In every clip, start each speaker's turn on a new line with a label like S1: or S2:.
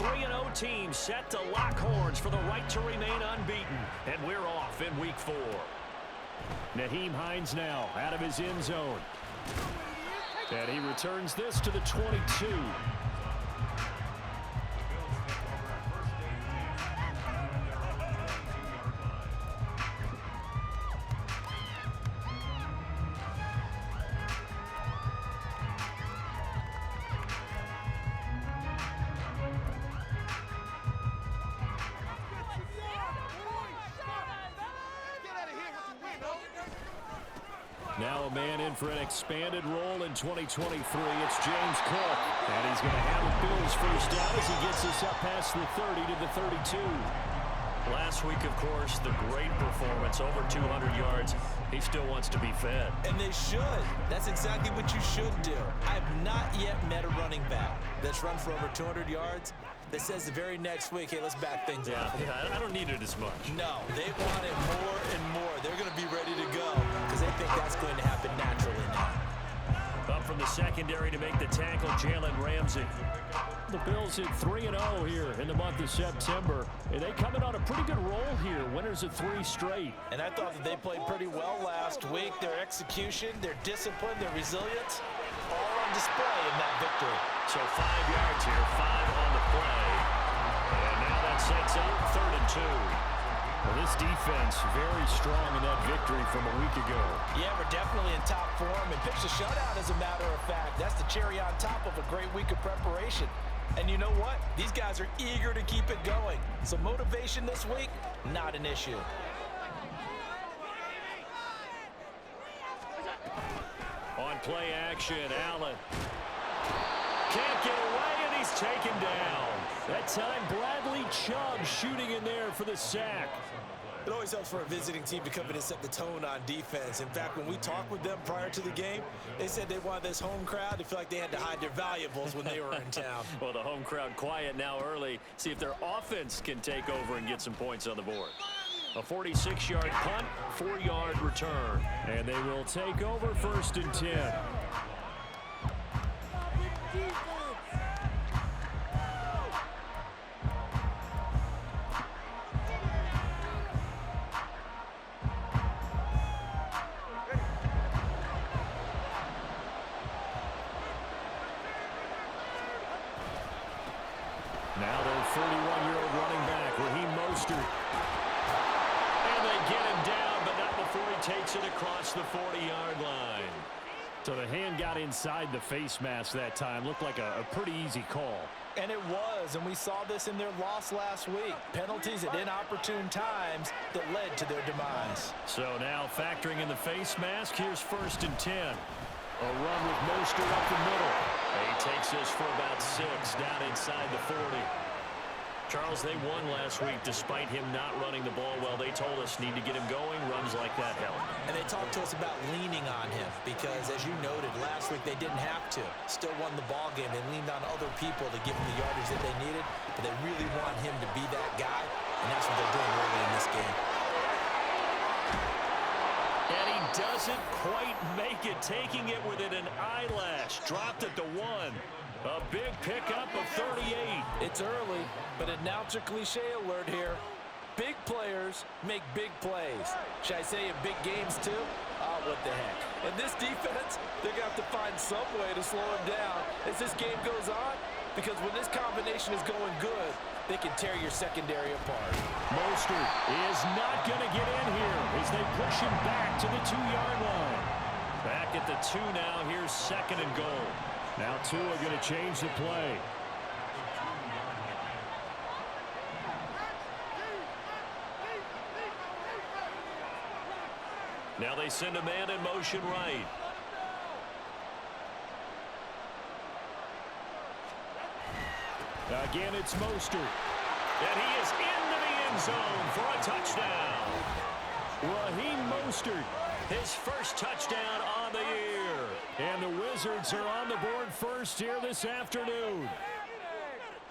S1: 3-0 team set to lock horns for the right to remain unbeaten. And we're off in week 4. Nyheim Hines now out of his end zone. And he returns this to the 22. Now a man in for an expanded role in 2023. It's James Cook. And he's going to have a Bills first down as he gets us up past the 30 to the 32. Last week, of course, the great performance, over 200 yards. He still wants to be fed.
S2: And they should. That's exactly what you should do. I have not yet met a running back that's run for over 200 yards that says the very next week, hey, let's back things up.
S1: Yeah, I don't need it as much.
S2: No, they want it more and more. They're going to be ready to go because they think that's going to happen naturally now.
S1: Up from the secondary to make the tackle, Jalen Ramsey. The Bills hit 3-0 here in the month of September. And they come in on a pretty good roll here, winners of 3 straight.
S2: And I thought that they played pretty well last week. Their execution, their discipline, their resilience, all on display in that victory.
S1: So 5 yards here, 5 on the play. And now that sets up 3rd and 2. Well, this defense very strong in that victory from a week ago.
S2: Yeah, we're definitely in top form and pitched a shutout, as a matter of fact. That's the cherry on top of a great week of preparation. And you know what? These guys are eager to keep it going. So motivation this week, not an issue.
S1: On play action, Allen. Can't get away, and he's taken down. That time, Bradley Chubb shooting in there for the sack.
S2: It always helps for a visiting team to come in and set the tone on defense. In fact, when we talked with them prior to the game, they said they wanted this home crowd to feel like they had to hide their valuables when they were in town.
S1: Well, the home crowd quiet now early. See if their offense can take over and get some points on the board. A 46-yard punt, 4-yard return. And they will take over 1st and 10. Now their 31-year-old running back, Raheem Mostert. And they get him down, but not before he takes it across the 40-yard line. So the hand got inside the face mask that time. Looked like a pretty easy call.
S2: And it was, and we saw this in their loss last week. Penalties at inopportune times that led to their demise.
S1: So now factoring in the face mask, here's 1st and 10. A run with Mostert up the middle. He takes this for about 6 down inside the 40. Charles, they won last week despite him not running the ball well. They told us need to get him going. Runs like that help.
S2: And they talked to us about leaning on him because, as you noted, last week they didn't have to. Still won the ball game. They leaned on other people to give him the yardage that they needed, but they really want him to be that guy, and that's what they're doing early in this game.
S1: And he doesn't quite make it, taking it within an eyelash. Dropped at the 1. A big pickup of 38.
S2: It's early, but announcer cliche alert here. Big players make big plays. Should I say in big games too? Oh, what the heck. And this defense, they're going to have to find some way to slow him down as this game goes on, because when this combination is going good, they can tear your secondary apart.
S1: Mostert is not going to get in here as they push him back to the 2-yard line. Back at the 2 now. Here's 2nd and goal. Now 2 are going to change the play. Now they send a man in motion right. Again, it's Mostert. And he is into the end zone for a touchdown. Raheem Mostert, his first touchdown on the year. And the Wizards are on the board first here this afternoon.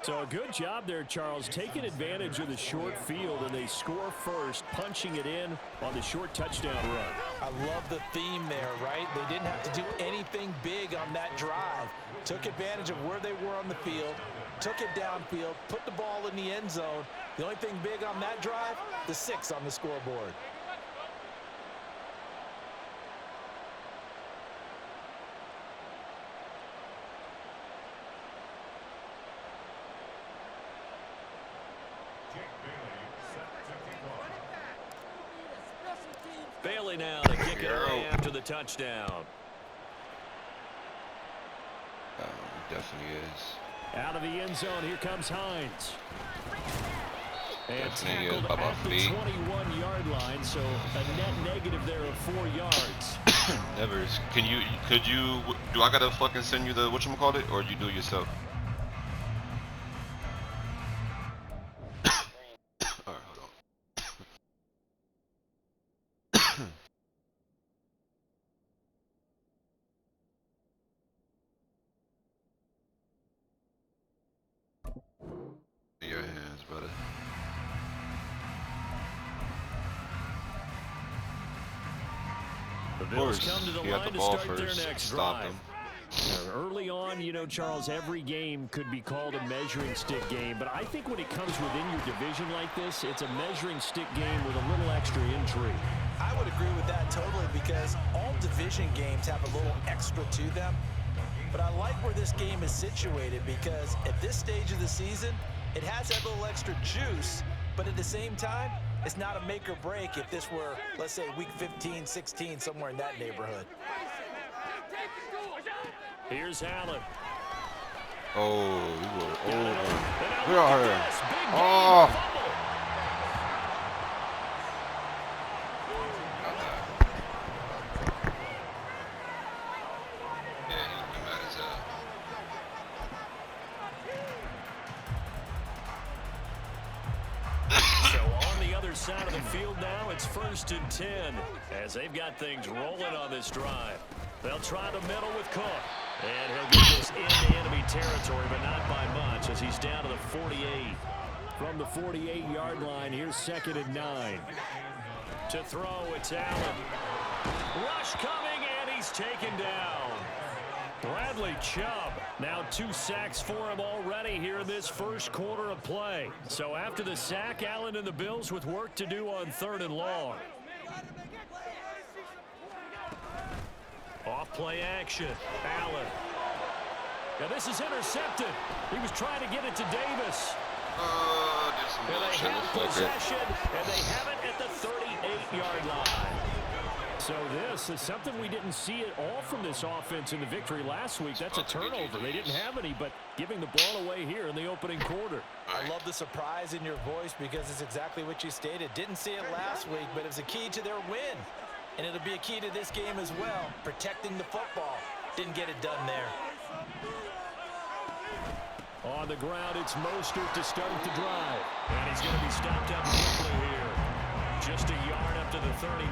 S1: So a good job there, Charles, taking advantage of the short field, and they score first, punching it in on the short touchdown run.
S2: I love the theme there, right? They didn't have to do anything big on that drive. Took advantage of where they were on the field, took it downfield, put the ball in the end zone. The only thing big on that drive, the 6 on the scoreboard.
S1: Bailey now to kick it away after the touchdown.
S3: Definitely is.
S1: Out of the end zone, here comes Hines. And
S3: Definitely
S1: tackled
S3: is.
S1: at the 21-yard line, so a net negative there of 4 yards.
S3: Nevers, do I gotta fucking send you the whatchamacallit, or you do it yourself? Alright, hold on. In your hands, brother.
S1: The Bills come to the line to start their next drive. Early on, you know, Charles, every game could be called a measuring stick game, but I think when it comes within your division like this, it's a measuring stick game with a little extra intrigue.
S2: I would agree with that totally, because all division games have a little extra to them. But I like where this game is situated, because at this stage of the season, it has that little extra juice, but at the same time, it's not a make or break if this were, let's say, week 15, 16, somewhere in that neighborhood.
S1: Here's Allen.
S3: Oh, we were over. Where are her? Oh!
S1: Side of the field now, it's 1st and 10 as they've got things rolling on this drive. They'll try the middle with Cook, and he'll get this into enemy territory, but not by much as he's down to the 48. From the 48-yard line, here's 2nd and 9. To throw, it's Allen. Rush coming, and he's taken down. Bradley Chubb, now 2 sacks for him already here in this first quarter of play. So after the sack, Allen and the Bills with work to do on 3rd and long. Off play action, Allen. Now this is intercepted. He was trying to get it to Davis. And they have possession, and they have it at the 38-yard line. So this is something we didn't see at all from this offense in the victory last week. That's a turnover. They didn't have any, but giving the ball away here in the opening quarter.
S2: I love the surprise in your voice, because it's exactly what you stated. Didn't see it last week, but it's a key to their win. And it'll be a key to this game as well, protecting the football. Didn't get it done there.
S1: On the ground, it's Mostert to start the drive. And he's going to be stopped up quickly here. Just a yard up to the 39.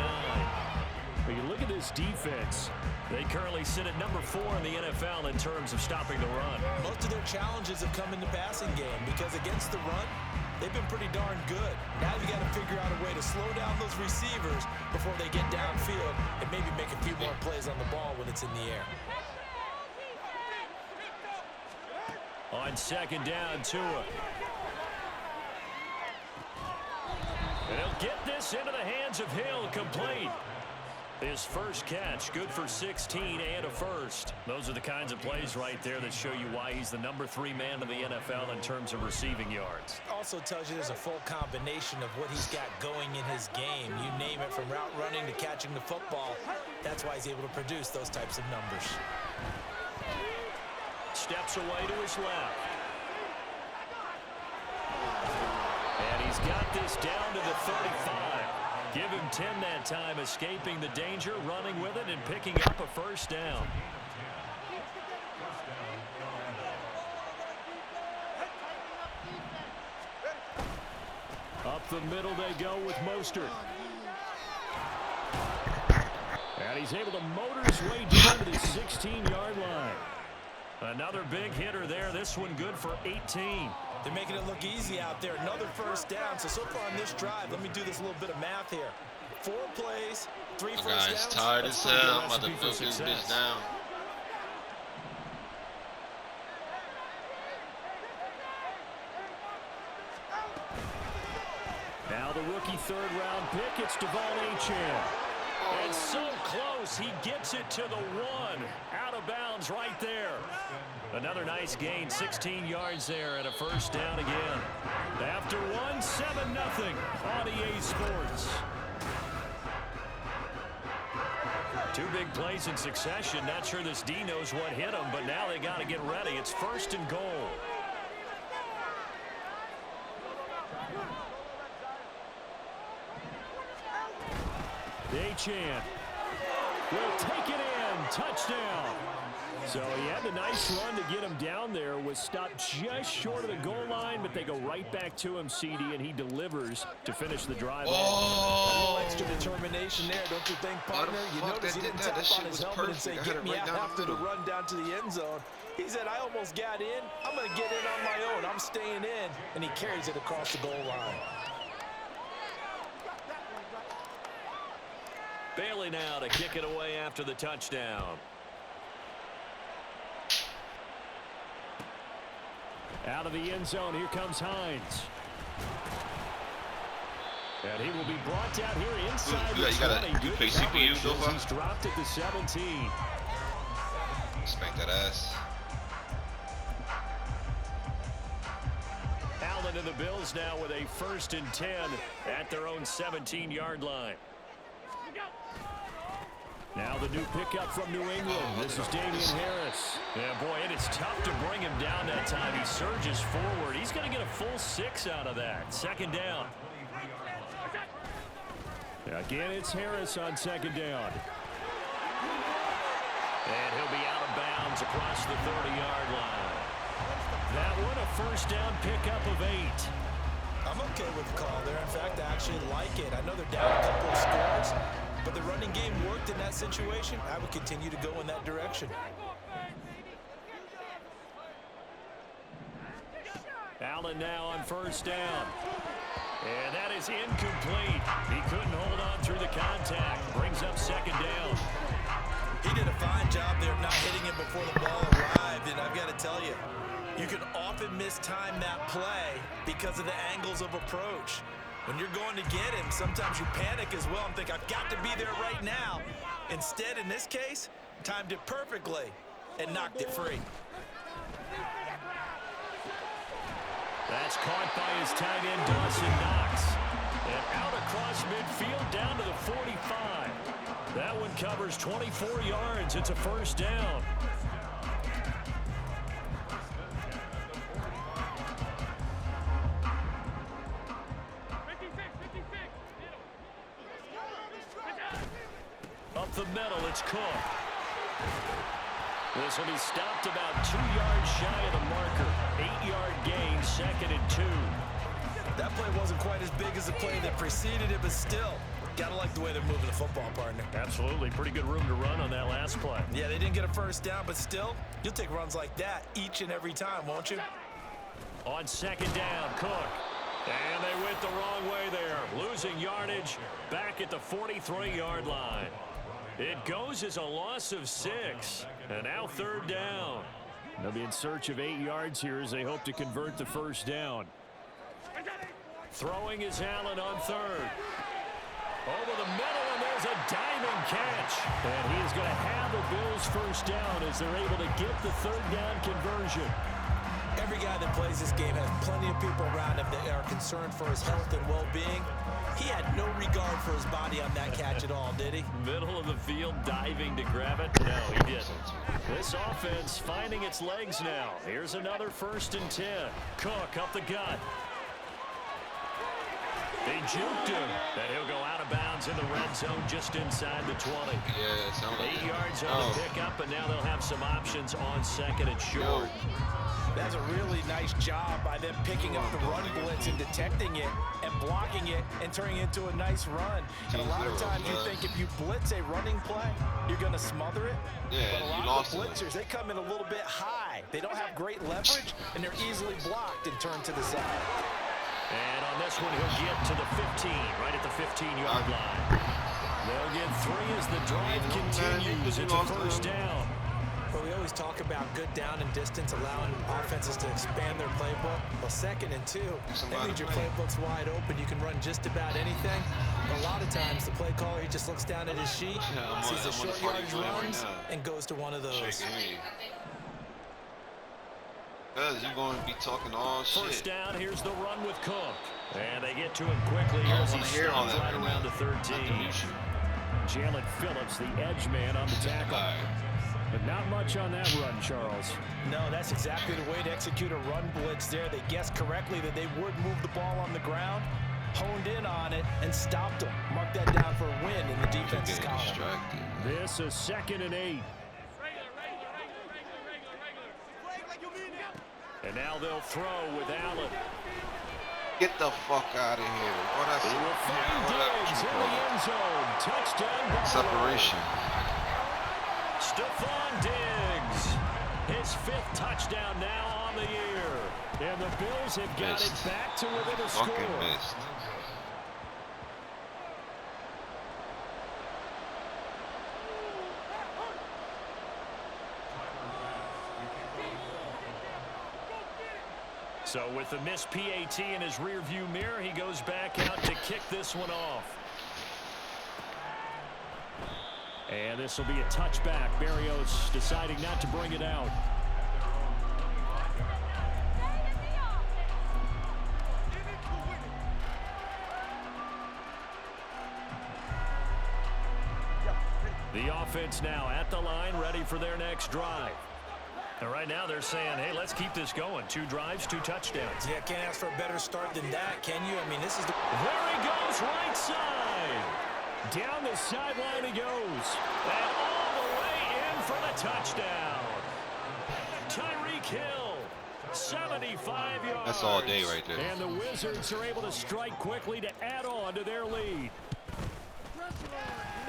S1: But you look at this defense. They currently sit at number 4 in the NFL in terms of stopping the run.
S2: Most of their challenges have come in the passing game, because against the run, they've been pretty darn good. Now you got to figure out a way to slow down those receivers before they get downfield and maybe make a few more plays on the ball when it's in the air.
S1: On 2nd down, Tua. And he'll get this into the hands of Hill, complete. His first catch, good for 16 and a first. Those are the kinds of plays right there that show you why he's the number 3 man in the NFL in terms of receiving yards.
S2: Also tells you there's a full combination of what he's got going in his game. You name it, from route running to catching the football. That's why he's able to produce those types of numbers.
S1: Steps away to his left. And he's got this down to the 35. Give him 10 that time, escaping the danger, running with it, and picking up a first down. Up the middle they go with Mostert. And he's able to motor his way down to the 16-yard line. Another big hitter there. This one good for 18.
S2: They're making it look easy out there. Another first down. So far on this drive, let me do this little bit of math here. 4 plays, 3 first downs.
S3: Guy's tired as hell. I'm about to milk this bitch down.
S1: Now the rookie third-round pick, it's Devon Achane. And so close, he gets it to the 1. Out of bounds right there. Another nice gain, 16 yards there, and a first down again. After 1, 7-0 on EA Sports. 2 big plays in succession. Not sure this D knows what hit him, but now they got to get ready. It's 1st and goal. Achane will take it in. Touchdown. So he had a nice run to get him down there. Was stopped just short of the goal line, but they go right back to him, CD, and he delivers to finish the drive.
S2: Oh! Extra determination there, don't you think, partner? You notice he didn't tap on his helmet and say, get me out after the run down to the end zone. He said, I almost got in. I'm going to get in on my own. I'm staying in. And he carries it across the goal line.
S1: Bailey now to kick it away after the touchdown. Out of the end zone, here comes Hines. And he will be brought down here inside the 20.
S3: You play CPU so far?
S1: He's dropped at the 17.
S3: Spank that ass.
S1: Allen and the Bills now with a 1st and 10 at their own 17-yard line. Now the new pickup from New England. This is Damian Harris. Yeah, boy, it is tough to bring him down that time. He surges forward. He's going to get a full 6 out of that. 2nd down. Again, it's Harris on 2nd down. And he'll be out of bounds across the 30-yard line. That one, a 1st down pickup of 8.
S2: I'm okay with the call there. In fact, I actually like it. I know they're down a couple of scores, but the running game worked in that situation. I would continue to go in that direction.
S1: Allen now on 1st down. And that is incomplete. He couldn't hold on through the contact. Brings up 2nd down.
S2: He did a fine job there of not hitting him before the ball arrived, and I've got to tell you, you can often mistime that play because of the angles of approach. When you're going to get him, sometimes you panic as well and think, I've got to be there right now. Instead, in this case, timed it perfectly and knocked it free.
S1: That's caught by his tight end, Dawson Knox. And out across midfield down to the 45. That one covers 24 yards. It's a 1st down. Up the middle, it's Cook. This will be stopped about 2 yards shy of the marker. 8-yard gain, 2nd and 2.
S2: That play wasn't quite as big as the play that preceded it, but still, gotta like the way they're moving the football, partner.
S1: Absolutely. Pretty good room to run on that last play.
S2: Yeah, they didn't get a 1st down, but still, you'll take runs like that each and every time, won't you?
S1: On 2nd down, Cook. And they went the wrong way there. Losing yardage back at the 43-yard line. It goes as a loss of 6. And now 3rd down. They'll be in search of 8 yards here as they hope to convert the 1st down. Throwing is Allen on 3rd. Over the middle, and there's a diving catch. And he is going to have the Bills' 1st down as they're able to get the 3rd down conversion.
S2: Every guy that plays this game has plenty of people around him that are concerned for his health and well-being. He had no regard for his body on that catch at all, did he?
S1: Middle of the field, diving to grab it. No, he didn't. This offense finding its legs now. Here's another 1st and 10. Cook up the gut. They juked him, and he'll go out of bounds in the red zone just inside the 20.
S3: Yeah, it sounds like
S1: 8 yards on the pickup, and now they'll have some options on 2nd and short.
S2: That's a really nice job by them picking up the run blitz and detecting it and blocking it and turning it into a nice run. And a lot of times you think if you blitz a running play, you're going to smother it.
S3: Yeah,
S2: but a lot of the blitzers, they come in a little bit high. They don't have great leverage, and they're easily blocked and turned to the side.
S1: And on this one, he'll get to the 15, right at the 15-yard line. They'll get 3 as the drive continues. It's a 1st down.
S2: Well, we always talk about good down and distance, allowing offenses to expand their playbook. Well, 2nd and 2, that means your playbook's wide open. You can run just about anything. But a lot of times, the play caller, he just looks down at his sheet, sees the short yardage runs, and goes to one of those.
S3: Because you're going to be talking all shit.
S1: First down, here's the run with Cook. And they get to him quickly here as he stops right around the 13. Jalen Phillips, the edge man on the tackle. But not much on that run, Charles.
S2: No, that's exactly the way to execute a run blitz there. They guessed correctly that they would move the ball on the ground, honed in on it, and stopped them. Mark that down for a win in the defense's column.
S1: This is 2nd and 8. And now they'll throw with Allen.
S3: Get the fuck out of here. What I
S1: He will find Diggs in the end zone. Touchdown.
S3: Separation.
S1: Stephon Diggs. His 5th touchdown now on the year. And the Bills have got it back to within a score.
S3: Missed.
S1: So with the missed PAT in his rearview mirror, he goes back out to kick this one off. And this will be a touchback. Berrios deciding not to bring it out. The offense now at the line, ready for their next drive. And right now they're saying, hey, let's keep this going. 2 drives, 2 touchdowns.
S2: Yeah, can't ask for a better start than that, can you? I mean, this is the...
S1: There he goes, right side. Down the sideline he goes. And all the way in for the touchdown. Tyreek Hill, 75 yards.
S3: That's all day right there.
S1: And the Wizards are able to strike quickly to add on to their lead.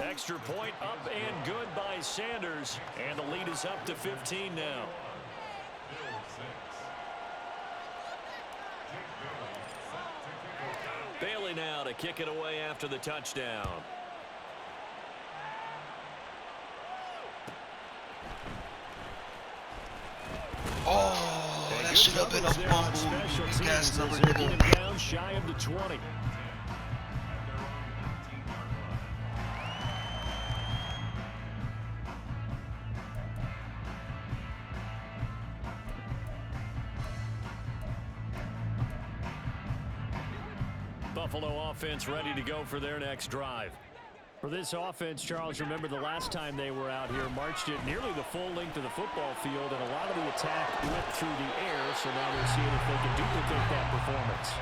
S1: Extra point up and good by Sanders. And the lead is up to 15 now. Bailey now to kick it away after the touchdown.
S3: Oh, that should have been a fumble. Cast number
S1: down shy of the 20. Buffalo offense ready to go for their next drive. For this offense, Charles, remember the last time they were out here, marched it nearly the full length of the football field, and a lot of the attack went through the air, so now they're seeing if they can duplicate that performance.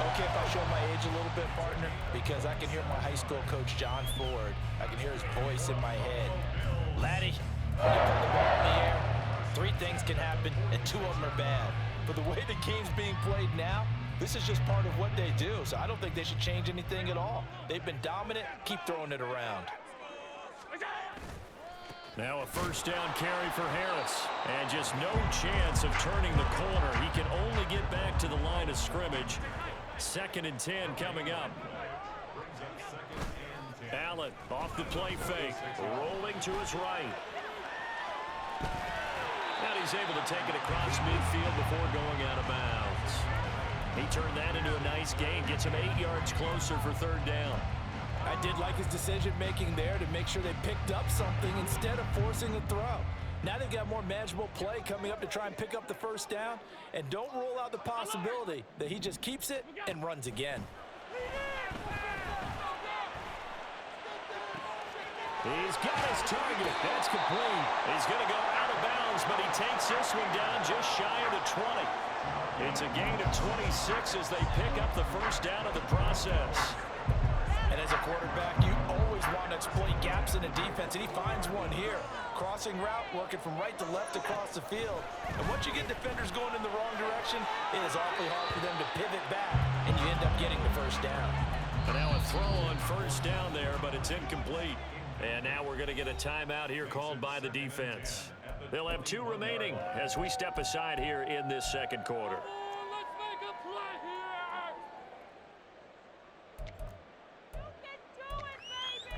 S2: Okay, if I show my age a little bit, partner, because I can hear my high school coach, John Ford. I can hear his voice in my head. Laddie, when you put the ball in the air, 3 things can happen, and 2 of them are bad. But the way the game's being played now, this is just part of what they do, so I don't think they should change anything at all. They've been dominant. Keep throwing it around.
S1: Now a first down carry for Harris. And just no chance of turning the corner. He can only get back to the line of scrimmage. 2nd and 10 coming up. Allen off the play fake. Rolling to his right. And he's able to take it across midfield before going out of bounds. He turned that into a nice gain, gets him 8 yards closer for 3rd down.
S2: I did like his decision-making there to make sure they picked up something instead of forcing a throw. Now they've got more manageable play coming up to try and pick up the first down, and don't rule out the possibility that he just keeps it and runs again.
S1: He's got his target. That's complete. He's going to go out of bounds, but he takes this one down just shy of the 20. It's a gain of 26 as they pick up the first down of the process.
S2: And as a quarterback, you always want to exploit gaps in a defense, and he finds one here. Crossing route, working from right to left across the field. And once you get defenders going in the wrong direction, it is awfully hard for them to pivot back, and you end up getting the first down.
S1: And now a throw on first down there, but it's incomplete. And now we're going to get a timeout here called by the defense. They'll have 2 remaining as we step aside here in this 2nd quarter.
S4: Let's make a play here! You can do it, baby!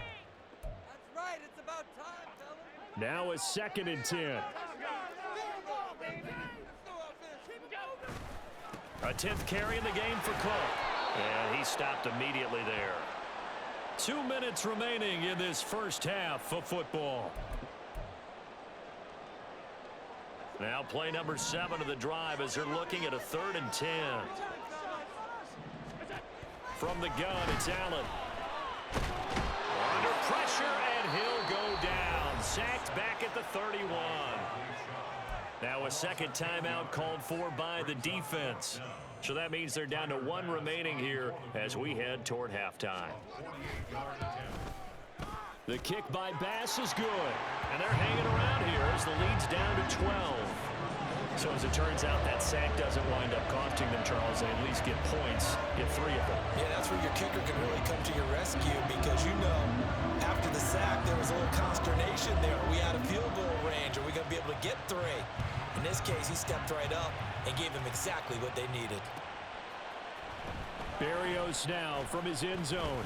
S4: That's right, it's about time, fellas.
S1: Now a 2nd and 10. A 10th carry in the game for Cook. And he stopped immediately there. 2 minutes remaining in this first half of football. Now play number 7 of the drive as they're looking at a 3rd and 10. From the gun, it's Allen. Under pressure, and he'll go down. Sacked back at the 31. Now a second timeout called for by the defense. So that means they're down to 1 remaining here as we head toward halftime. The kick by Bass is good. And they're hanging around here as the lead's down to 12. So as it turns out, that sack doesn't wind up costing them, Charles. They at least get points, get 3 of them.
S2: Yeah, that's where your kicker can really come to your rescue because, you know, after the sack, there was a little consternation there. Are we out of field goal range? Are we going to be able to get 3? In this case, he stepped right up and gave them exactly what they needed.
S1: Berrios now from his end zone.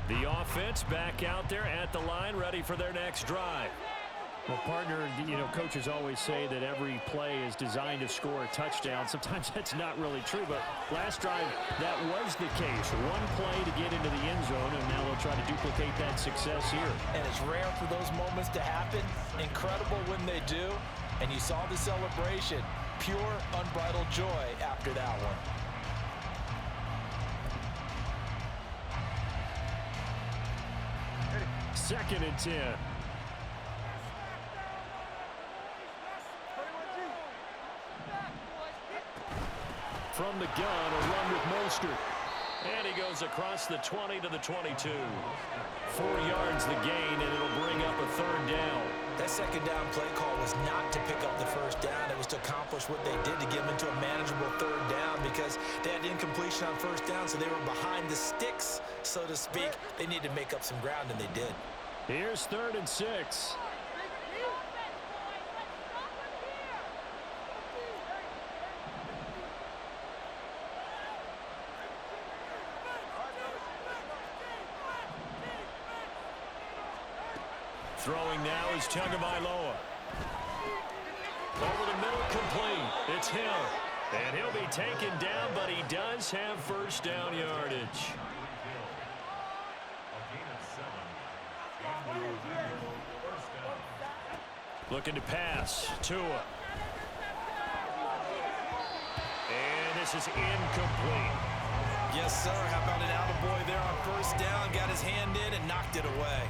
S1: The offense back out there at the line, ready for their next drive. Well, partner, you know, coaches always say that every play is designed to score a touchdown. Sometimes that's not really true, but last drive, that was the case. 1 play to get into the end zone, and now they'll try to duplicate that success here.
S2: And it's rare for those moments to happen. Incredible when they do. And you saw the celebration. Pure, unbridled joy after that one.
S1: Second and 10. From the gun, a run with Mostert. And he goes across the 20 to the 22. 4 yards the gain, and it'll bring up a 3rd down.
S2: That second down play call was not to pick up the first down. It was to accomplish what they did to get them into a manageable 3rd down because they had incompletion on first down, so they were behind the sticks, so to speak. They needed to make up some ground, and they did.
S1: Here's 3rd and 6. Throwing now is Tagovailoa. Over the middle, complete. It's Hill. And he'll be taken down, but he does have first down yardage. Looking to pass. Tua. And this is incomplete.
S2: Yes, sir. How about an attaboy there on first down? Got his hand in and knocked it away.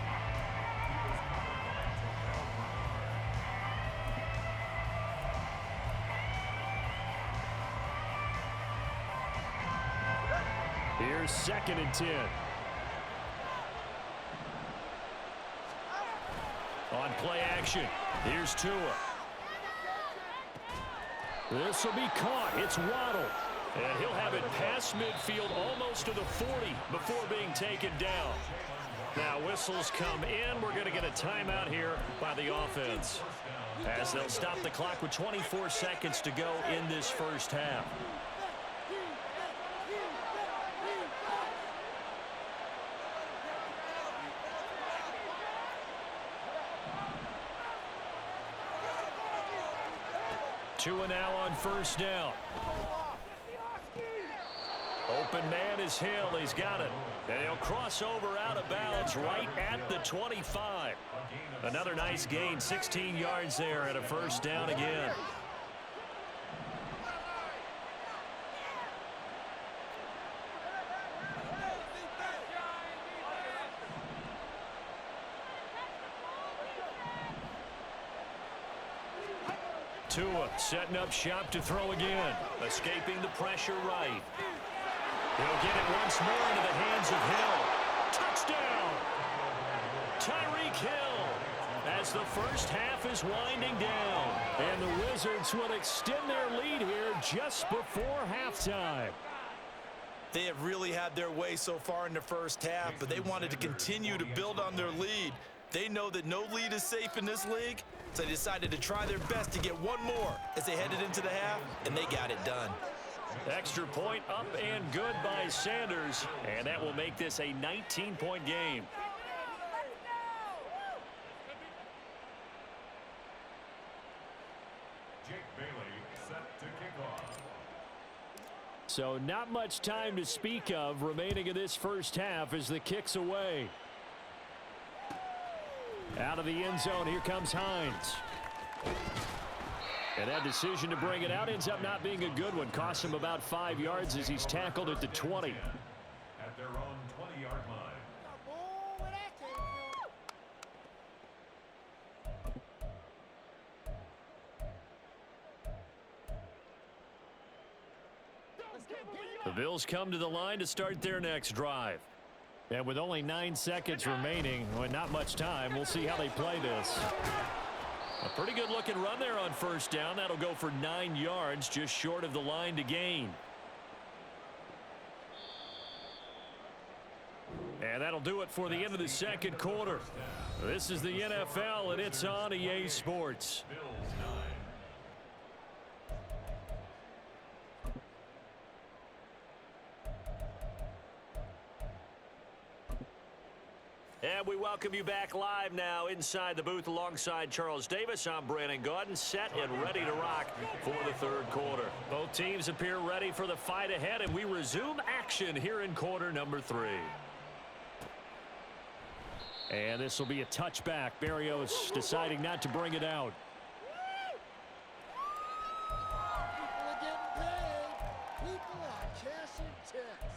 S1: Here's 2nd and 10. On play action, here's Tua. This will be caught. It's Waddle. And he'll have it past midfield almost to the 40 before being taken down. Now whistles come in. We're going to get a timeout here by the offense, as they'll stop the clock with 24 seconds to go in this first half. Tua now on first down. Open man is Hill. He's got it. And he'll cross over out of bounds right at the 25. Another nice gain, 16 yards there and a first down again. Tua setting up shop to throw again. Escaping the pressure right. He'll get it once more into the hands of Hill. Touchdown! Tyreek Hill, as the first half is winding down. And the Wizards will extend their lead here just before halftime.
S2: They have really had their way so far in the first half, but they wanted to continue to build on their lead. They know that no lead is safe in this league, so they decided to try their best to get one more as they headed into the half, and they got it done.
S1: Extra point up and good by Sanders, and that will make this a 19-point game. So not much time to speak of remaining in this first half as the kick's away. Out of the end zone, here comes Hines. And that decision to bring it out ends up not being a good one. Costs him about 5 yards as he's tackled at the 20.
S5: At their own 20-yard line.
S1: The Bills come to the line to start their next drive. And with only 9 seconds remaining, well, not much time, we'll see how they play this. A pretty good looking run there on first down. That'll go for 9 yards, just short of the line to gain. And that'll do it for the end of the second quarter. This is the NFL, and it's on EA Sports. And we welcome you back live now inside the booth alongside Charles Davis. I'm Brandon Gaudin, set and ready to rock for the third quarter. Both teams appear ready for the fight ahead, and we resume action here in quarter number 3. And this will be a touchback. Berrios deciding not to bring it out.
S6: People are getting paid. People are cashing checks.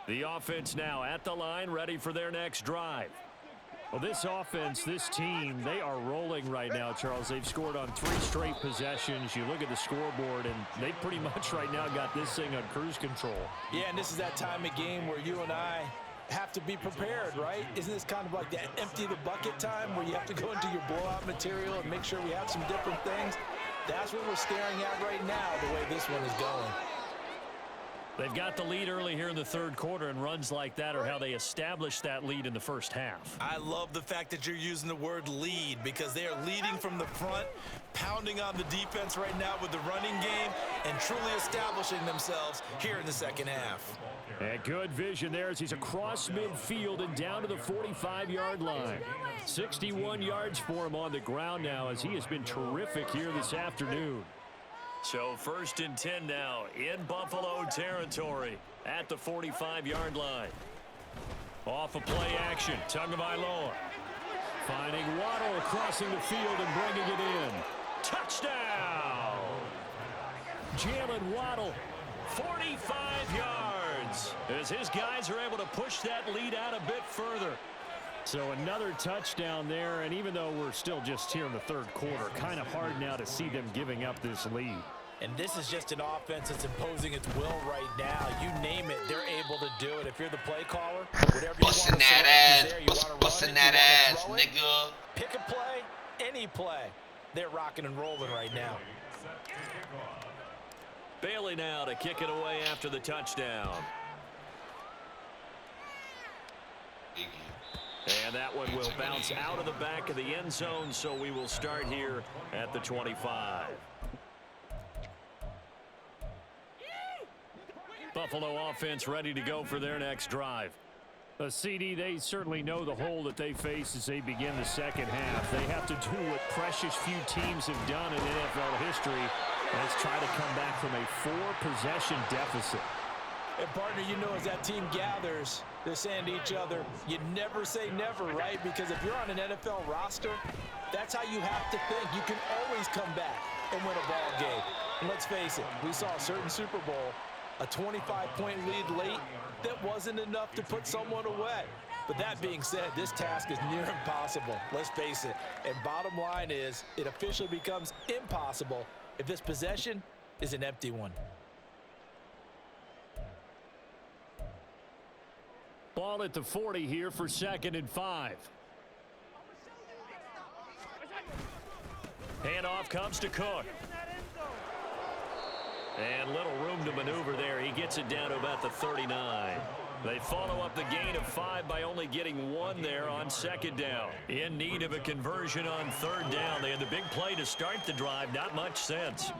S1: The offense now at the line, ready for their next drive. Well, this offense, this team, they are rolling right now, Charles. They've scored on 3 straight possessions. You look at the scoreboard, and they pretty much right now got this thing on cruise control.
S2: Yeah, and this is that time of game where you and I have to be prepared, right? Isn't this kind of like that empty the bucket time where you have to go into your blowout material and make sure we have some different things? That's what we're staring at right now, the way this one is going.
S1: They've got the lead early here in the third quarter, and runs like that are how they established that lead in the first half.
S2: I love the fact that you're using the word lead because they are leading from the front, pounding on the defense right now with the running game, and truly establishing themselves here in the second half.
S1: And good vision there as he's across midfield and down to the 45-yard line. 61 yards for him on the ground now as he has been terrific here this afternoon. So 1st and 10 now in Buffalo territory at the 45-yard line. Off of play action, Tagovailoa finding Waddle crossing the field and bringing it in. Touchdown! Jalen Waddle, 45 yards, as his guys are able to push that lead out a bit further. So another touchdown there, and even though we're still just here in the third quarter, kind of hard now to see them giving up this lead.
S2: And this is just an offense that's imposing its will right now. You name it, they're able to do it. If you're the play caller, whatever you want to say, there, you want to run it,
S3: busting that ass, nigga.
S2: Pick a play, any play. They're rocking and rolling right now.
S1: Bailey now to kick it away after the touchdown. And that one will bounce out of the back of the end zone, so we will start here at the 25. Buffalo offense ready to go for their next drive. A CD, they certainly know the hole that they face as they begin the second half. They have to do what precious few teams have done in NFL history. Let's try to come back from a 4-possession deficit.
S2: And partner, you know, as that team gathers, they're saying to each other, you never say never, right? Because if you're on an NFL roster, that's how you have to think. You can always come back and win a ball game. And let's face it, we saw a certain Super Bowl, a 25-point lead late, that wasn't enough to put someone away. But that being said, this task is near impossible. Let's face it. And bottom line is, it officially becomes impossible if this possession is an empty one.
S1: Ball at the 40 here for 2nd and 5. Handoff comes to Cook. And little room to maneuver there. He gets it down to about the 39. They follow up the gain of 5 by only getting 1 there on second down. In need of a conversion on third down. They had the big play to start the drive. Not much sense.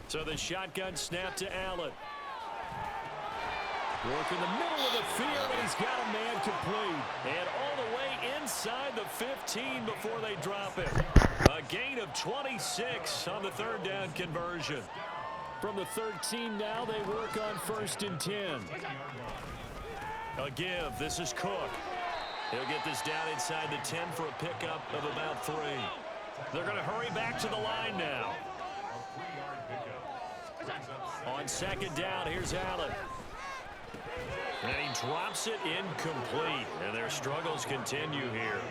S1: So the shotgun snap to Allen. Work in the middle of the field, and he's got a man complete. And all the way inside the 15 before they drop it. A gain of 26 on the third down conversion. From the 13 now, they work on 1st and 10. A give. This is Cook. He'll get this down inside the 10 for a pickup of about 3. They're going to hurry back to the line now. On second down, here's Allen. And he drops it incomplete. And their struggles continue here.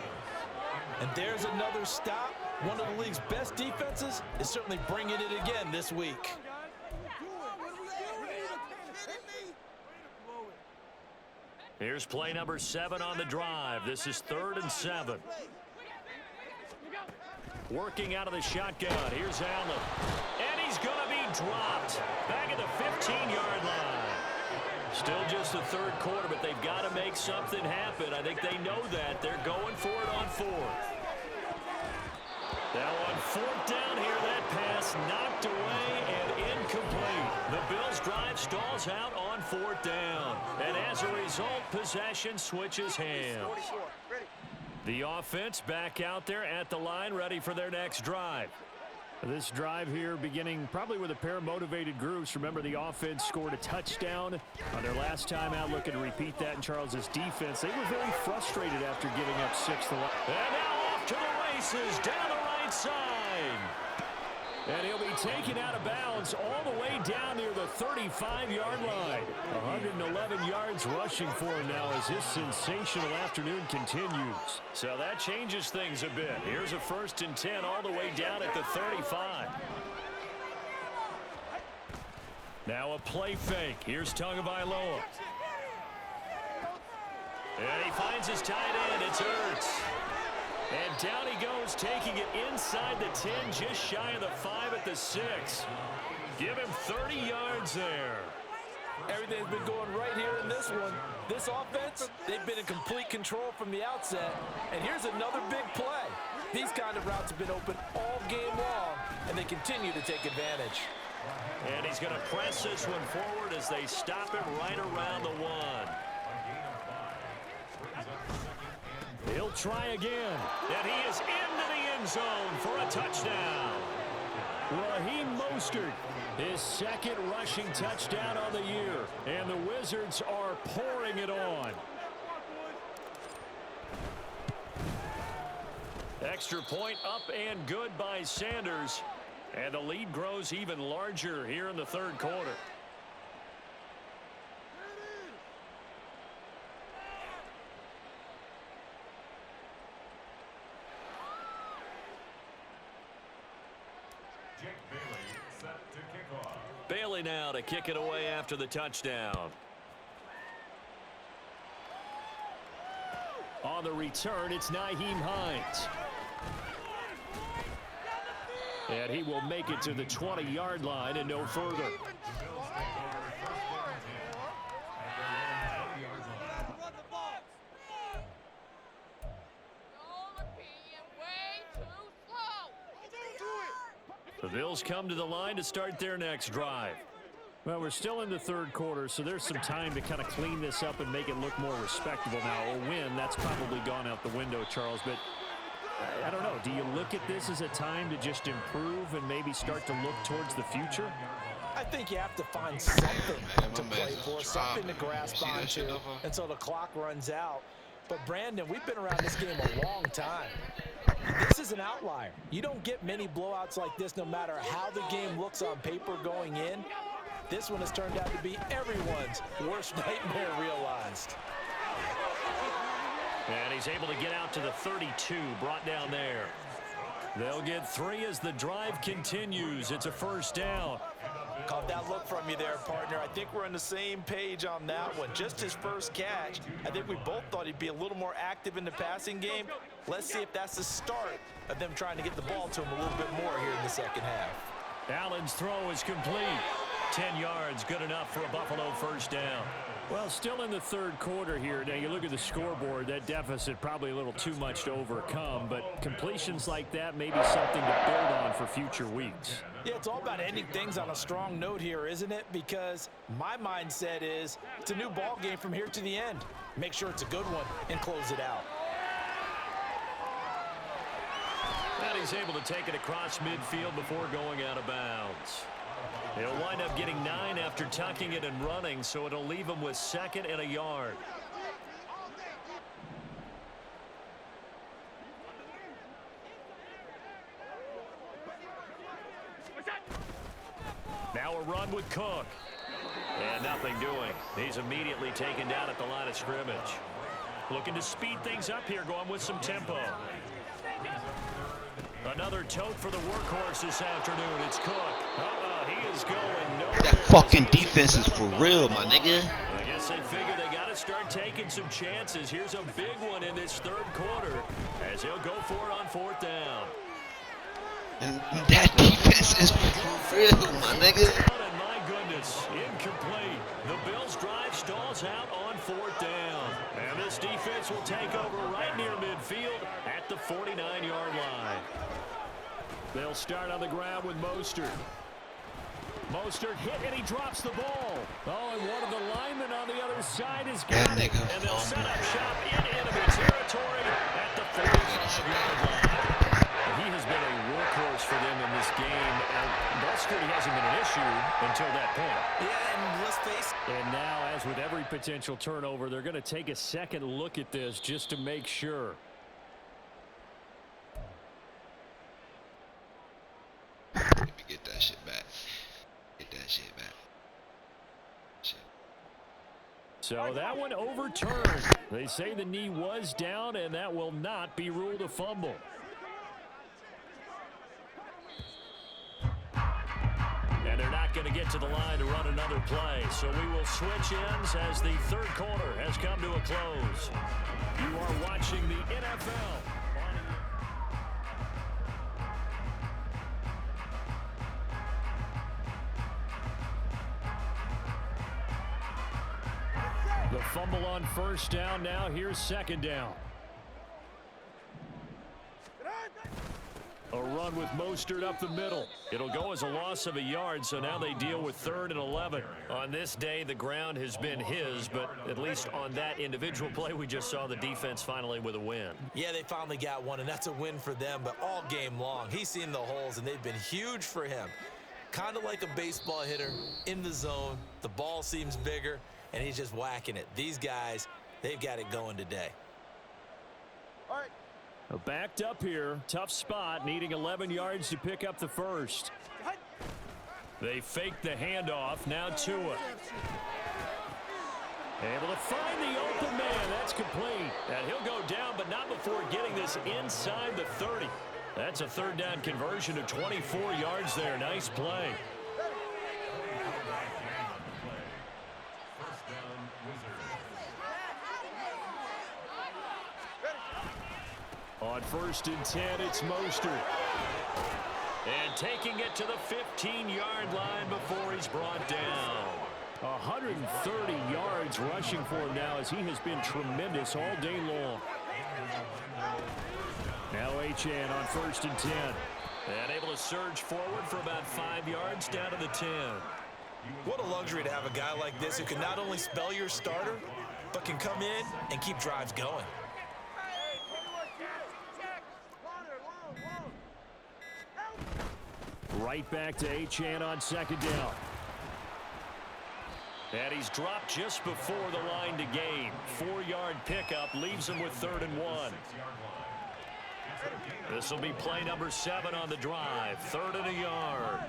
S2: And there's another stop. One of the league's best defenses is certainly bringing it again this week.
S1: Here's play number 7 on the drive. This is 3rd and 7. Working out of the shotgun. Here's Allen. And he's going to be dropped. Back at the 15-yard line. Still just the third quarter, but they've got to make something happen. I think they know that. They're going for it on 4th. Now on 4th down here, that pass knocked away and incomplete. The Bills' drive stalls out on 4th down. And as a result, possession switches hands. The offense back out there at the line, ready for their next drive. This drive here beginning probably with a pair of motivated groups. Remember, the offense scored a touchdown on their last time out. Looking to repeat that in Charles's defense. They were very frustrated after giving up 6 to 1. And now off to the races down the right side. And he'll be taken out of bounds all the way down near the 35-yard line. 111 yards rushing for him now as this sensational afternoon continues. So that changes things a bit. Here's a 1st and 10 all the way down at the 35. Now a play fake. Here's Tagovailoa. And he finds his tight end. It's Ertz. And down he goes, taking it inside the 10, just shy of the 5 at the 6. Give him 30 yards there.
S2: Everything's been going right here in this one. This offense, they've been in complete control from the outset. And here's another big play. These kind of routes have been open all game long, and they continue to take advantage.
S1: And he's going to press this one forward as they stop it right around the 1. He'll try again, and he is into the end zone for a touchdown. Raheem Mostert, his 2nd rushing touchdown on the year, and the Wizards are pouring it on. Extra point up and good by Sanders, and the lead grows even larger here in the 3rd quarter. Bailey now to kick it away after the touchdown. On the return, it's Nyheim Hines. And he will make it to the 20-yard line and no further. The Bills come to the line to start their next drive. Well, we're still in the 3rd quarter, so there's some time to kind of clean this up and make it look more respectable. Now, a win, that's probably gone out the window, Charles, but I don't know. Do you look at this as a time to just improve and maybe start to look towards the future?
S2: I think you have to find something to play for, something to grasp onto until the clock runs out. But, Brandon, we've been around this game a long time. This is an outlier. You don't get many blowouts like this no matter how the game looks on paper going in. This one has turned out to be everyone's worst nightmare realized.
S1: And he's able to get out to the 32, brought down there. They'll get 3 as the drive continues. It's a 1st down.
S2: Caught that look from you there, partner. I think we're on the same page on that one. Just his first catch. I think we both thought he'd be a little more active in the passing game. Let's see if that's the start of them trying to get the ball to him a little bit more here in the 2nd half.
S1: Allen's throw is complete. 10 yards, good enough for a Buffalo first down.
S7: Well, still in the third quarter here. Now, you look at the scoreboard, that deficit probably a little too much to overcome, but completions like that may be something to build on for future weeks.
S2: Yeah, it's all about ending things on a strong note here, isn't it? Because my mindset is it's a new ball game from here to the end. Make sure it's a good one and close it out.
S1: And he's able to take it across midfield before going out of bounds. He'll wind up getting 9 after tucking it and running, so it'll leave him with 2nd and a yard. Now a run with Cook. And nothing doing. He's immediately taken down at the line of scrimmage. Looking to speed things up here, going with some tempo. Another tote for the workhorse this afternoon. It's Cook. He is going nowhere.
S3: That fucking defense is for real, my nigga.
S1: I guess they figure they got to start taking some chances. Here's a big one in this third quarter as he'll go for it on 4th down.
S3: And that defense is for real, my nigga.
S1: And my goodness, incomplete. The Bills' drive stalls out on 4th down. And this defense will take over right near midfield at the 49-yard line. They'll start on the ground with Mostert. Mostert hit and he drops the ball. Oh, and one of the linemen on the other side is got it. And they'll set up shop in enemy territory at the 45-yard line. He has been a workhorse for them in this game, and ball security hasn't been an issue until that point.
S2: Yeah, and let's face it.
S7: And now, as with every potential turnover, they're going to take a second look at this just to make sure.
S3: Let me get that shit back. Get that shit back. Shit.
S7: So that one overturned. They say the knee was down, and that will not be ruled a fumble. And they're not going to get to the line to run another play. So we will switch ends as the third quarter has come to a close. You are watching the NFL. The fumble on first down. Now here's 2nd down. A run with Mostert up the middle. It'll go as a loss of a yard, so now they deal with 3rd and 11. On this day, the ground has been his, but at least on that individual play, we just saw the defense finally with a win.
S2: Yeah, they finally got one, and that's a win for them, but all game long, he's seen the holes, and they've been huge for him. Kind of like a baseball hitter in the zone. The ball seems bigger, and he's just whacking it. These guys, they've got it going today.
S6: All right.
S7: Backed up here. Tough spot. Needing 11 yards to pick up the first. They fake the handoff. Now Tua. Able to find the open man. That's complete. And he'll go down, but not before getting this inside the 30. That's a 3rd down conversion of 24 yards there. Nice play. On 1st and 10, it's Mostert. And taking it to the 15-yard line before he's brought down. 130 yards rushing for him now as he has been tremendous all day long. Now Achane on 1st and 10. And able to surge forward for about 5 yards down to the 10.
S2: What a luxury to have a guy like this who can not only spell your starter, but can come in and keep drives going.
S7: Right back to Achane on 2nd down. And he's dropped just before the line to gain. 4-yard pickup leaves him with 3rd and 1. This will be play number 7 on the drive. 3rd and a yard.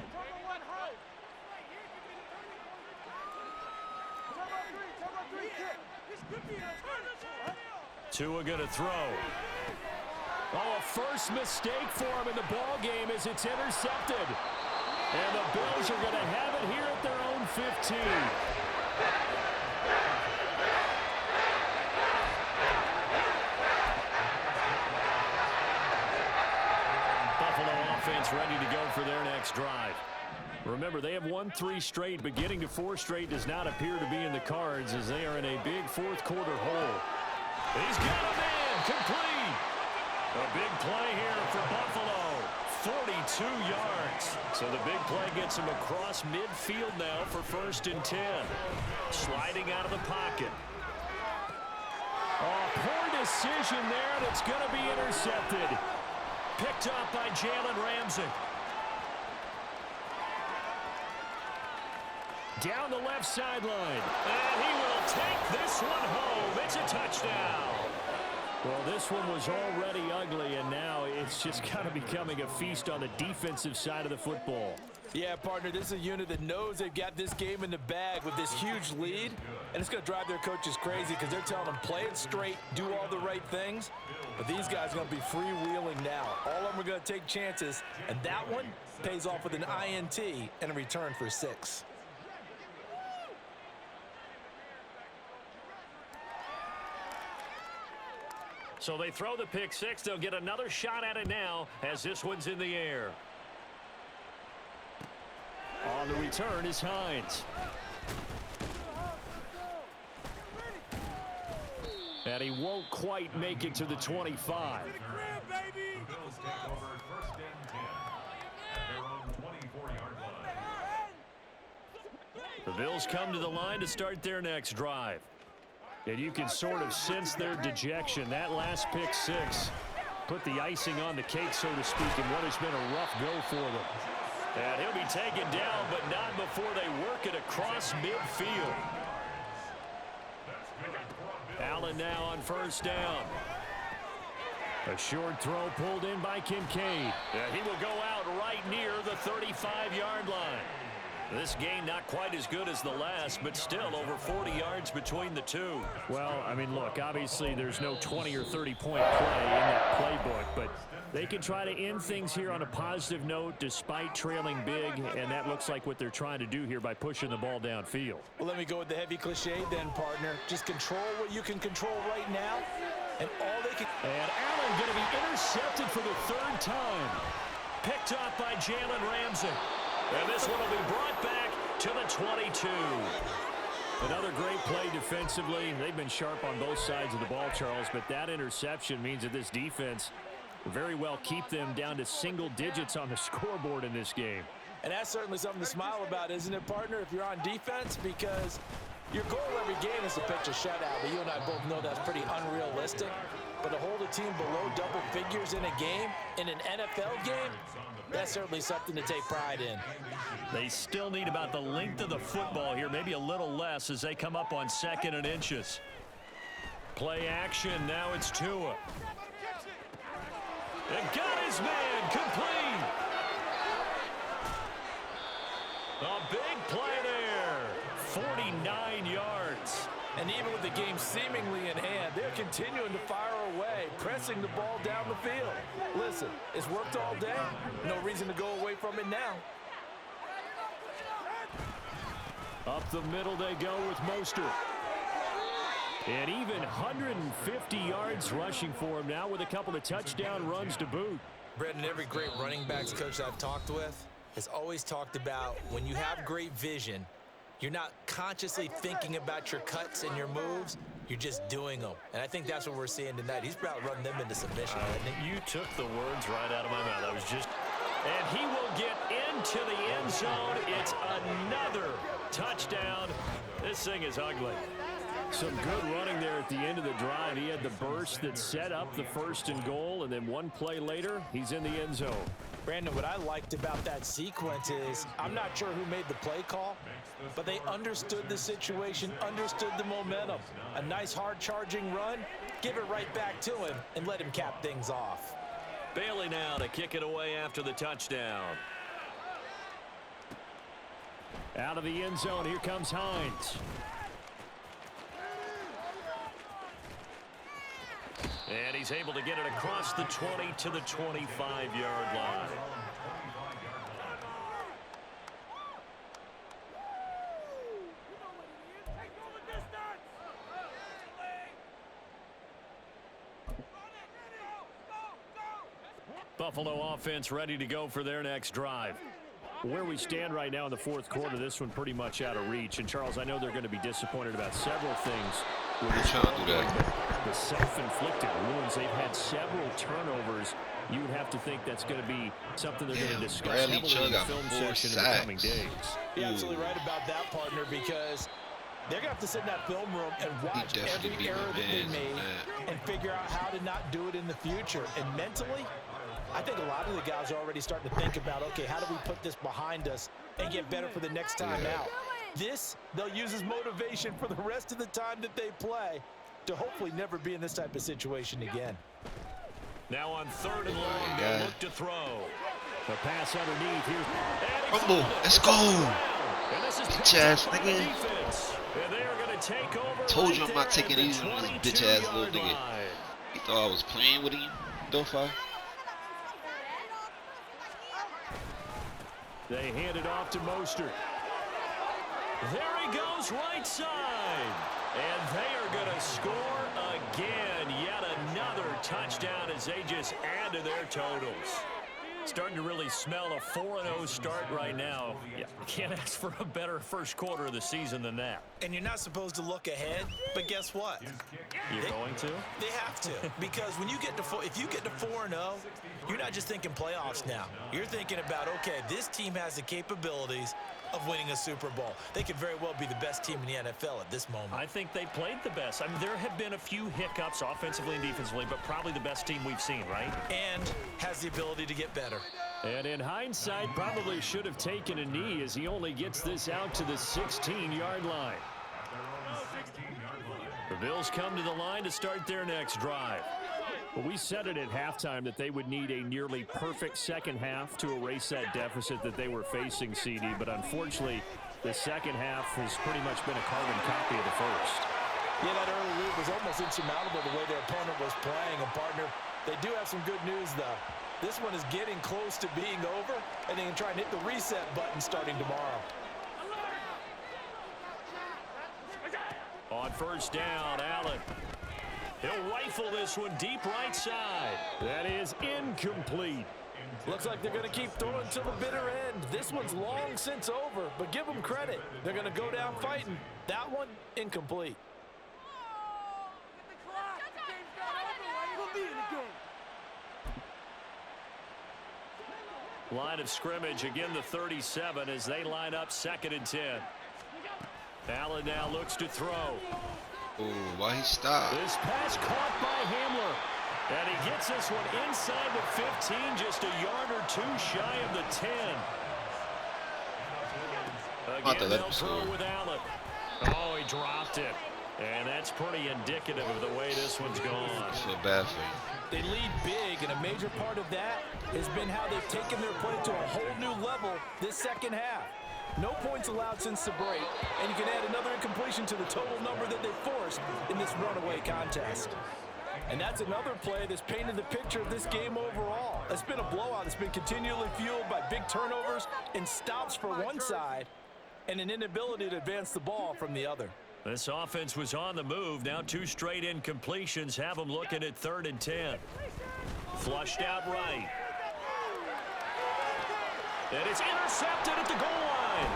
S7: Tua going to throw. Oh, a first mistake for him in the ball game as it's intercepted. And the Bills are going to have it here at their own 15. Buffalo offense ready to go for their next drive. Remember, they have won 3 straight, but getting to 4 straight does not appear to be in the cards as they are in a big fourth-quarter hole. He's got a man complete. A big play here for Buffalo. 42 yards. So the big play gets him across midfield now for 1st and 10. Sliding out of the pocket. Oh, poor decision there, and it's going to be intercepted. Picked up by Jalen Ramsey. Down the left sideline. And he will take this one home. It's a touchdown. Well, this one was already ugly, and now it's just kind of becoming a feast on the defensive side of the football.
S2: Yeah, partner, this is a unit that knows they've got this game in the bag with this huge lead, and it's going to drive their coaches crazy because they're telling them play it straight, do all the right things. But these guys are going to be freewheeling now. All of them are going to take chances, and that one pays off with an INT and a return for 6.
S7: So they throw the pick 6. They'll get another shot at it now as this one's in the air. On the return is Hines. And he won't quite make it to the 25.
S5: The Bills take over 1st and 10 at their own 24-yard line.
S7: The Bills come to the line to start their next drive. And you can sort of sense their dejection. That last pick 6 put the icing on the cake, so to speak, in what has been a rough go for them. And he'll be taken down, but not before they work it across midfield. Allen now on 1st down. A short throw pulled in by Kincaid. And he will go out right near the 35-yard line. This game not quite as good as the last, but still over 40 yards between the two. Well, I mean, look, obviously there's no 20 or 30-point play in that playbook, but they can try to end things here on a positive note despite trailing big, and that looks like what they're trying to do here by pushing the ball downfield.
S2: Well, let me go with the heavy cliche then, partner. Just control what you can control right now, and all they can...
S7: And Allen going to be intercepted for the 3rd time. Picked up by Jalen Ramsey. And this one will be brought back to the 22. Another great play defensively. They've been sharp on both sides of the ball, Charles, but that interception means that this defense will very well keep them down to single digits on the scoreboard in this game.
S2: And that's certainly something to smile about, isn't it, partner, if you're on defense? Because your goal every game is to pitch a shutout, but you and I both know that's pretty unrealistic. But to hold a team below double figures in a game, in an NFL game, that's certainly something to take pride in.
S7: They still need about the length of the football here, maybe a little less as they come up on 2nd and inches. Play action, now it's Tua. And got his man complete. A big play there, 49 yards.
S2: And even with the game seemingly in hand, they're continuing to fire away, pressing the ball down the field. Listen, it's worked all day. No reason to go away from it now.
S7: Up the middle they go with Mostert. And even 150 yards rushing for him now with a couple of touchdown runs to boot.
S2: Brendan, every great running backs coach I've talked with has always talked about when you have great vision, you're not consciously thinking about your cuts and your moves. You're just doing them. And I think that's what we're seeing tonight. He's about to run them into submission, hasn't he?
S7: You took the words right out of my mouth. I was just... And he will get into the end zone. It's another touchdown. This thing is ugly. Some good running there at the end of the drive. He had the burst that set up the 1st and goal, and then one play later, he's in the end zone.
S2: Brandon, what I liked about that sequence is I'm not sure who made the play call, but they understood the situation, understood the momentum. A nice hard-charging run, give it right back to him, and let him cap things off.
S7: Bailey now to kick it away after the touchdown. Out of the end zone, here comes Hines. And he's able to get it across the 20 to the 25-yard line. Buffalo offense ready to go for their next drive. Where we stand right now in the fourth quarter, this one pretty much out of reach. And, Charles, I know they're going to be disappointed about several things.
S3: They're trying to do that.
S7: The self-inflicted wounds. They've had several turnovers. You would have to think that's going to be something they're going to discuss heavily in the film session in the coming days.
S2: You're absolutely right about that, partner, because they're going to have to sit in that film room and watch every error that they made and figure out how to not do it in the future. And mentally, I think a lot of the guys are already starting to think about, okay, how do we put this behind us and get better for the next time out? This, they'll use as motivation for the rest of the time that they play to hopefully never be in this type of situation again.
S7: Now on 3rd and long, they look to throw. The pass underneath here.
S3: Let's go.
S7: And this is
S3: bitch ass nigga.
S7: And they are going to take over.
S3: Told you I'm not taking it easy on this bitch ass little nigga. He thought I was playing with him. Dofa.
S7: They hand it off to Mostert. There he goes, right side. And they are going to score again. Yet another touchdown as they just add to their totals. Starting to really smell a 4-0 start right now. Yeah, can't ask for a better first quarter of the season than that.
S2: And you're not supposed to look ahead, but guess what?
S7: You're going to?
S2: They have to, because when you get to if you get to 4-0, you're not just thinking playoffs now. You're thinking about, okay, this team has the capabilities of winning a Super Bowl. They could very well be the best team in the NFL at this moment.
S7: I think they played the best. I mean, there have been a few hiccups offensively and defensively, but probably the best team we've seen, right?
S2: And has the ability to get better.
S7: And in hindsight, probably should have taken a knee as he only gets this out to the 16-yard line. The Bills come to the line to start their next drive. Well, we said it at halftime that they would need a nearly perfect second half to erase that deficit that they were facing, CD. But unfortunately, the second half has pretty much been a carbon copy of the first.
S2: Yeah, that early lead was almost insurmountable the way their opponent was playing. And, partner, they do have some good news, though. This one is getting close to being over, and they can try and hit the reset button starting tomorrow.
S7: On first down, Allen. He'll rifle this one deep right side. That is incomplete.
S2: Looks like they're going to keep throwing till the bitter end. This one's long since over, but give them credit. They're going to go down fighting. That one, incomplete.
S7: Line of scrimmage, again the 37 as they line up 2nd and 10. Allen now looks to throw.
S3: Oh, why he stopped?
S7: This pass caught by Hamler. And he gets this one inside the 15, just a yard or two shy of the 10. Again, they'll throw with Allen. Oh, he dropped it. And that's pretty indicative of the way this one's gone.
S3: I feel bad for him.
S2: They lead big, and a major part of that has been how they've taken their play to a whole new level this second half. No points allowed since the break, and you can add another incompletion to the total number that they forced in this runaway contest. And that's another play that's painted the picture of this game overall. It's been a blowout. It's been continually fueled by big turnovers and stops for one side and an inability to advance the ball from the other.
S7: This offense was on the move. Now 2 straight incompletions have them looking at 3rd and 10. Flushed out right. And it's intercepted at the goal line.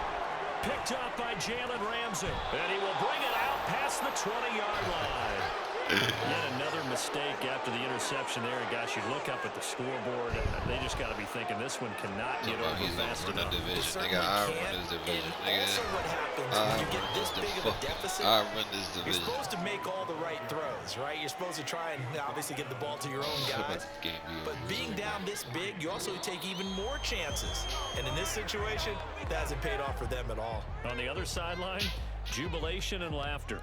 S7: Picked up by Jalen Ramsey. And he will bring it out past the 20-yard line. Yet another mistake after the interception there. And gosh, you look up at the scoreboard, they just got to be thinking this one cannot get over fast enough.
S3: Nigga, I run this division. Nigga,
S2: Also what happens when you get this big of a deficit,
S3: I run this
S2: you're
S3: division.
S2: supposed to make all the right throws, right? You're supposed to try and obviously get the ball to your own guys. But being down this big, you also take even more chances. And in this situation, that hasn't paid off for them at all.
S7: On the other sideline, jubilation and laughter.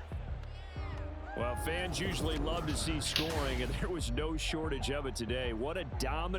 S7: Well, fans usually love to see scoring, and there was no shortage of it today. What a dominant